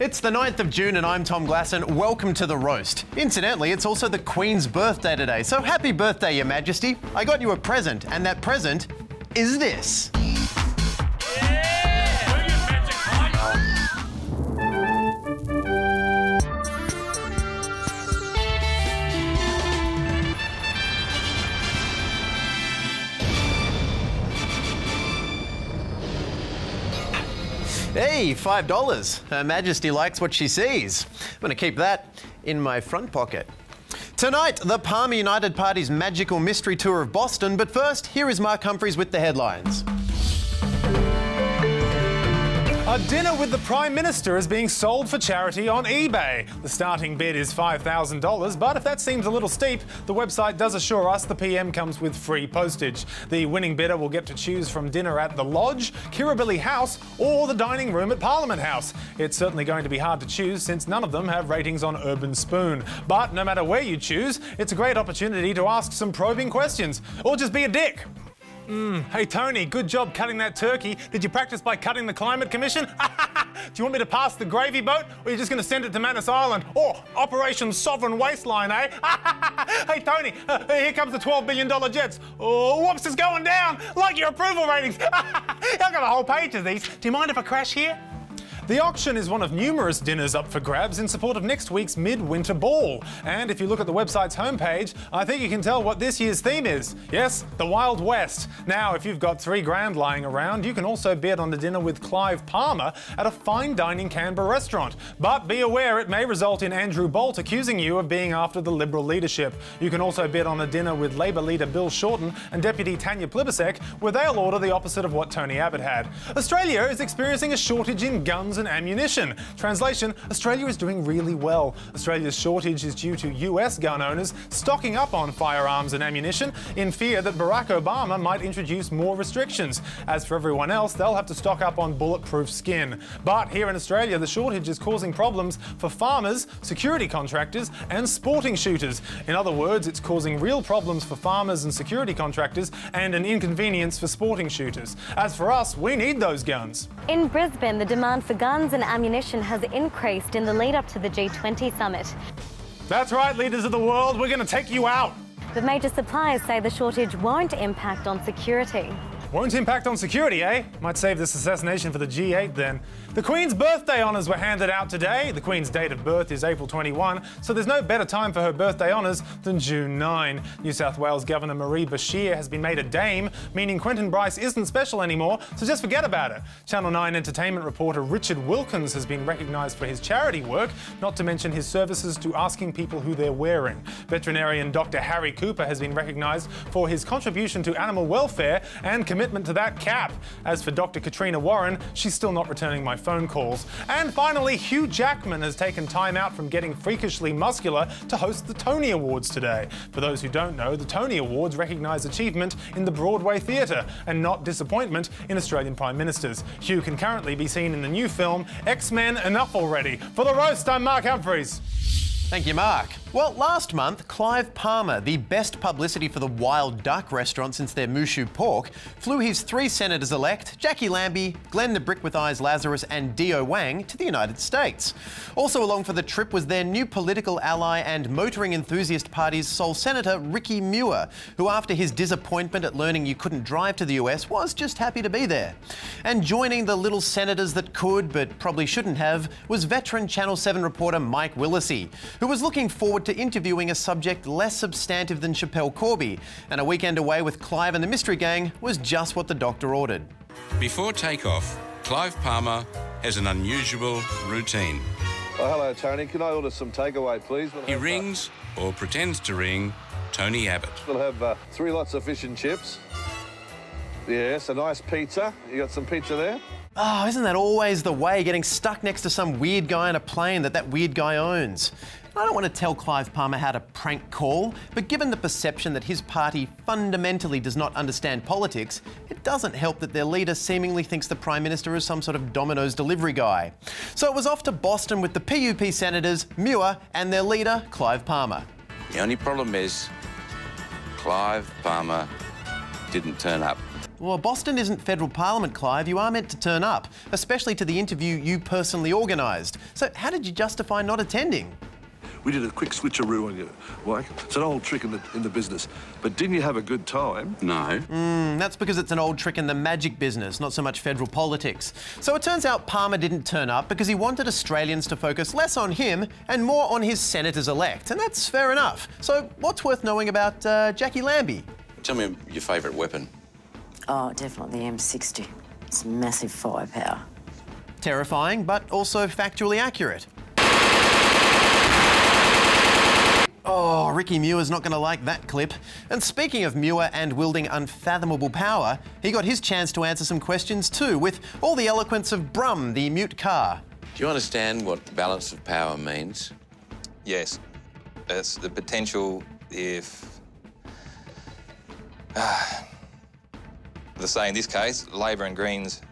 It's the 9th of June and I'm Tom Glasson. Welcome to The Roast. Incidentally, it's also the Queen's birthday today, so happy birthday, Your Majesty. I got you a present, and that present is this. Hey, $5. Her Majesty likes what she sees. I'm going to keep that in my front pocket. Tonight, the Palmer United Party's magical mystery tour of Boston, but first, here is Mark Humphries with the headlines. A dinner with the Prime Minister is being sold for charity on eBay. The starting bid is $5,000, but if that seems a little steep, the website does assure us the PM comes with free postage. The winning bidder will get to choose from dinner at the Lodge, Kirribilli House, or the dining room at Parliament House. It's certainly going to be hard to choose since none of them have ratings on Urban Spoon. But no matter where you choose, it's a great opportunity to ask some probing questions, or just be a dick. Hey Tony, good job cutting that turkey. Did you practice by cutting the Climate Commission? Do you want me to pass the gravy boat, or are you just going to send it to Manus Island? Oh, Operation Sovereign Waistline, eh? Hey Tony, here comes the $12 billion jets. Oh, whoops, it's going down. Like your approval ratings. I've got a whole page of these. Do you mind if I crash here? The auction is one of numerous dinners up for grabs in support of next week's Midwinter Ball. And if you look at the website's homepage, I think you can tell what this year's theme is. Yes, the Wild West. Now, if you've got $3 lying around, you can also bid on a dinner with Clive Palmer at a fine dining Canberra restaurant. But be aware, it may result in Andrew Bolt accusing you of being after the Liberal leadership. You can also bid on a dinner with Labor leader Bill Shorten and Deputy Tanya Plibersek, where they'll order the opposite of what Tony Abbott had. Australia is experiencing a shortage in guns and ammunition. Translation, Australia is doing really well. Australia's shortage is due to US gun owners stocking up on firearms and ammunition in fear that Barack Obama might introduce more restrictions. As for everyone else, they'll have to stock up on bulletproof skin. But here in Australia, the shortage is causing problems for farmers, security contractors and sporting shooters. In other words, it's causing real problems for farmers and security contractors and an inconvenience for sporting shooters. As for us, we need those guns. In Brisbane, the demand for guns and ammunition has increased in the lead-up to the G20 summit. That's right, leaders of the world, we're going to take you out. But major suppliers say the shortage won't impact on security. Won't impact on security, eh? Might save this assassination for the G8 then. The Queen's birthday honours were handed out today. The Queen's date of birth is April 21, so there's no better time for her birthday honours than June 9. New South Wales Governor Marie Bashir has been made a dame, meaning Quentin Bryce isn't special anymore, so just forget about it. Channel 9 entertainment reporter Richard Wilkins has been recognised for his charity work, not to mention his services to asking people who they're wearing. Veterinarian Dr Harry Cooper has been recognised for his contribution to animal welfare and commitment to that cap. As for Dr Katrina Warren, she's still not returning my phone calls. And finally, Hugh Jackman has taken time out from getting freakishly muscular to host the Tony Awards today. For those who don't know, the Tony Awards recognise achievement in the Broadway theatre and not disappointment in Australian Prime Ministers. Hugh can currently be seen in the new film X-Men Enough Already. For The Roast, I'm Mark Humphries. Thank you, Mark. Well, last month, Clive Palmer, the best publicity for the Wild Duck restaurant since their Mushu pork, flew his 3 senators-elect, Jackie Lambie, Glenn the Brick with Eyes Lazarus and Dio Wang, to the United States. Also along for the trip was their new political ally and motoring enthusiast party's sole senator, Ricky Muir, who after his disappointment at learning you couldn't drive to the US was just happy to be there. And joining the little senators that could, but probably shouldn't have, was veteran Channel 7 reporter Mike Willesee, who was looking forward to interviewing a subject less substantive than Schapelle Corby, and a weekend away with Clive and the Mystery Gang was just what the doctor ordered. Before takeoff, Clive Palmer has an unusual routine. Oh, hello, Tony. Can I order some takeaway, please? He rings, or pretends to ring, Tony Abbott. We'll have 3 lots of fish and chips. Yes, a nice pizza. You got some pizza there? Oh, isn't that always the way, getting stuck next to some weird guy in a plane that weird guy owns? I don't want to tell Clive Palmer how to prank call, but given the perception that his party fundamentally does not understand politics, it doesn't help that their leader seemingly thinks the Prime Minister is some sort of Domino's delivery guy. So it was off to Boston with the PUP senators, Muir, and their leader, Clive Palmer. The only problem is Clive Palmer didn't turn up. Well, Boston isn't federal parliament, Clive. You are meant to turn up, especially to the interview you personally organised. So how did you justify not attending? We did a quick switcheroo on you, Mike. It's an old trick in the business. But didn't you have a good time? No. That's because it's an old trick in the magic business, not so much federal politics. So it turns out Palmer didn't turn up because he wanted Australians to focus less on him and more on his senators-elect. And that's fair enough. So what's worth knowing about Jackie Lambie? Tell me your favourite weapon. Oh, definitely the M60. It's massive firepower. Terrifying, but also factually accurate. Oh, Ricky Muir's not going to like that clip. And speaking of Muir and wielding unfathomable power, he got his chance to answer some questions too, with all the eloquence of Brum, the mute car. Do you understand what balance of power means? Yes. It's the potential if... let's say in this case, Labor and Greens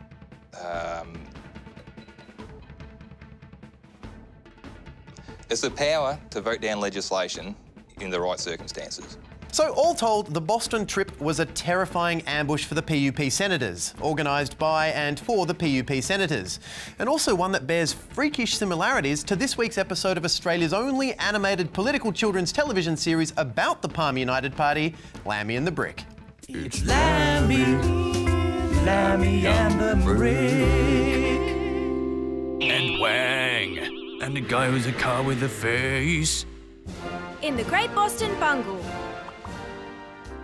it's the power to vote down legislation in the right circumstances. So all told, the Boston trip was a terrifying ambush for the PUP senators, organised by and for the PUP senators, and also one that bears freakish similarities to this week's episode of Australia's only animated political children's television series about the Palmer United Party, Lammy and the Brick. It's Lammy, Lammy and the Brick. And Wang. And the guy with the car with the face. In the Great Boston Bungle.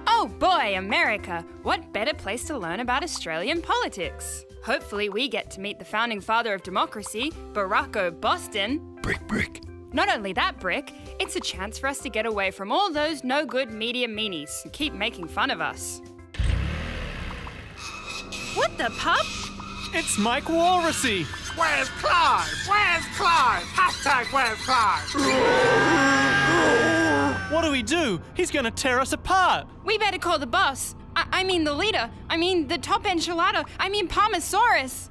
Oh boy, America. What better place to learn about Australian politics? Hopefully we get to meet the founding father of democracy, Barack O'Boston. Brick. Not only that, Brick, it's a chance for us to get away from all those no-good media meanies who keep making fun of us. What the pup? It's Mike Walrusy. Where's Clive? Where's Clive? Hashtag where's Clive? What do we do? He's going to tear us apart. We better call the boss. I mean the leader. I mean the top enchilada. I mean Palmasaurus.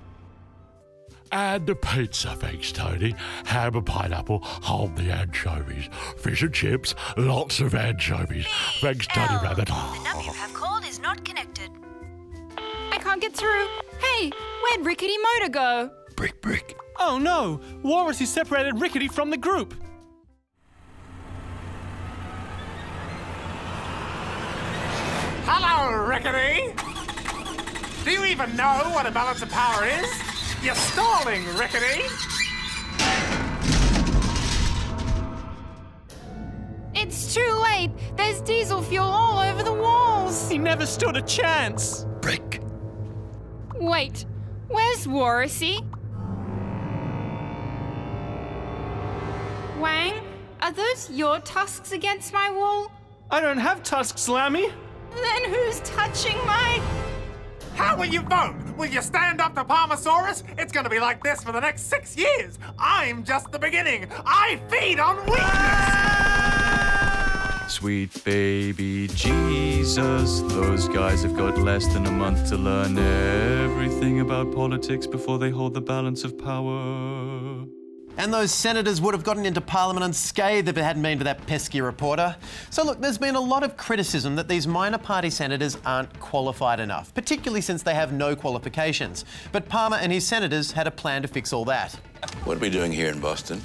Add the pizza, thanks, Tony. Ham and pineapple, hold the anchovies. Fish and chips, lots of anchovies. Thanks, Tony Rabbit. The number you have called is not connected. I can't get through. Hey, where'd Rickety Motor go? Brick. Oh no! Walrusy separated Rickety from the group. Hello, Rickety! Do you even know what a balance of power is? You're stalling, Rickety! It's too late. There's diesel fuel all over the walls. He never stood a chance. Brick. Wait, where's Walrusy? Wang, are those your tusks against my wall? I don't have tusks, Lammy. Then who's touching my... How will you vote? Will you stand up to Palmasaurus? It's gonna be like this for the next 6 years. I'm just the beginning. I feed on weakness. Sweet baby Jesus, those guys have got less than a month to learn everything about politics before they hold the balance of power. And those senators would have gotten into Parliament unscathed if it hadn't been for that pesky reporter. So look, there's been a lot of criticism that these minor party senators aren't qualified enough, particularly since they have no qualifications. But Palmer and his senators had a plan to fix all that. What are we doing here in Boston?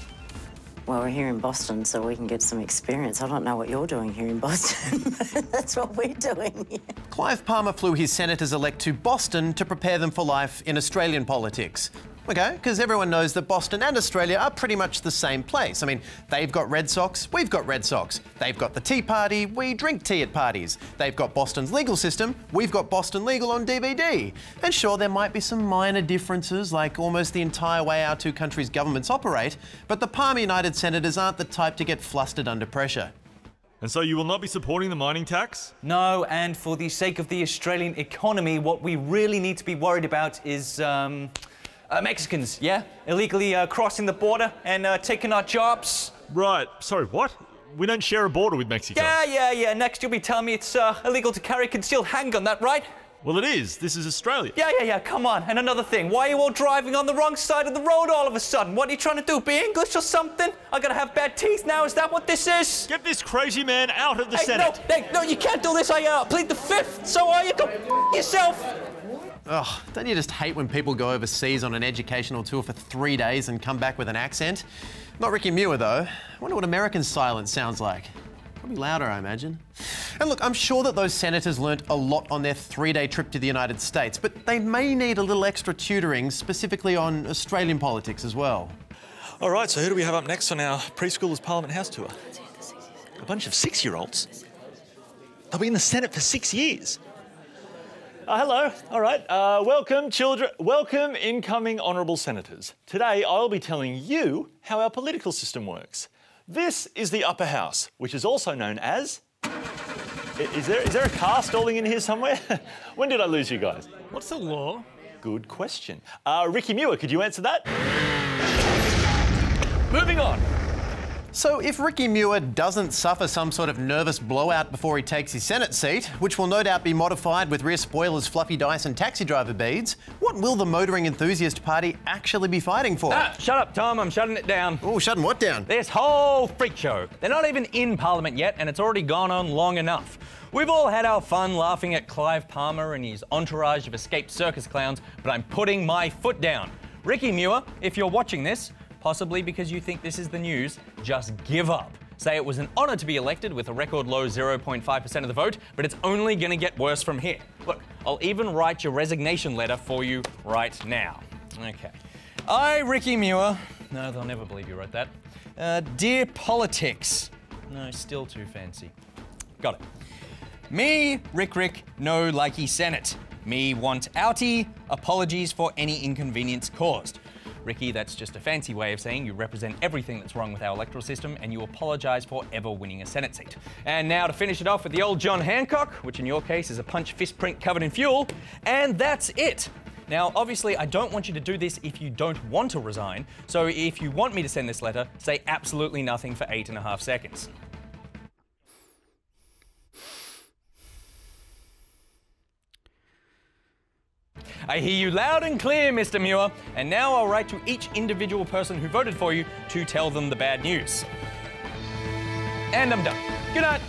Well, we're here in Boston so we can get some experience. I don't know what you're doing here in Boston, but that's what we're doing here. Clive Palmer flew his senators-elect to Boston to prepare them for life in Australian politics. Okay, because everyone knows that Boston and Australia are pretty much the same place. I mean, they've got Red Sox, we've got Red Sox. They've got the Tea Party, we drink tea at parties. They've got Boston's legal system, we've got Boston Legal on DVD. And sure, there might be some minor differences, like almost the entire way our two countries' governments operate, but the Palmer United senators aren't the type to get flustered under pressure. And so you will not be supporting the mining tax? No, and for the sake of the Australian economy, what we really need to be worried about is, Mexicans, yeah? Illegally crossing the border and taking our jobs. Right. Sorry, what? We don't share a border with Mexico. Yeah. Next you'll be telling me it's illegal to carry a concealed handgun, that right? Well, it is. This is Australia. Yeah, come on. And another thing, why are you all driving on the wrong side of the road all of a sudden? What are you trying to do, be English or something? I gotta have bad teeth now, is that what this is? Get this crazy man out of the Senate. No, you can't do this. I plead the fifth. So are you? Go yourself. Oh, don't you just hate when people go overseas on an educational tour for 3 days and come back with an accent? Not Ricky Muir, though. I wonder what American silence sounds like. Probably louder, I imagine. And look, I'm sure that those senators learnt a lot on their 3-day trip to the United States, but they may need a little extra tutoring, specifically on Australian politics as well. All right, so who do we have up next on our Preschoolers Parliament House tour? A bunch of 6-year-olds? They'll be in the Senate for 6 years. Hello. All right. Welcome, children. Welcome, incoming honourable senators. Today, I'll be telling you how our political system works. This is the upper house, which is also known as... Is there a car stalling in here somewhere? When did I lose you guys? What's the law? Good question. Ricky Muir, could you answer that? Moving on. So if Ricky Muir doesn't suffer some sort of nervous blowout before he takes his Senate seat, which will no doubt be modified with rear spoilers, fluffy dice and taxi driver beads, what will the motoring enthusiast party actually be fighting for? Shut up, Tom. I'm shutting it down. Oh, shutting what down? This whole freak show. They're not even in Parliament yet, and it's already gone on long enough. We've all had our fun laughing at Clive Palmer and his entourage of escaped circus clowns, but I'm putting my foot down. Ricky Muir, if you're watching this, possibly because you think this is the news, just give up. Say it was an honour to be elected with a record low 0.5% of the vote, but it's only going to get worse from here. Look, I'll even write your resignation letter for you right now. Okay. I, Ricky Muir... No, they'll never believe you wrote that. Dear politics... No, still too fancy. Got it. Me, Rick, no likey Senate. Me want outie, apologies for any inconvenience caused. Ricky, that's just a fancy way of saying you represent everything that's wrong with our electoral system and you apologise for ever winning a Senate seat. And now to finish it off with the old John Hancock, which in your case is a punch fist print covered in fuel, and that's it. Now, obviously, I don't want you to do this if you don't want to resign, so if you want me to send this letter, say absolutely nothing for 8.5 seconds. I hear you loud and clear, Mr. Muir, and now I'll write to each individual person who voted for you to tell them the bad news. And I'm done. Good night.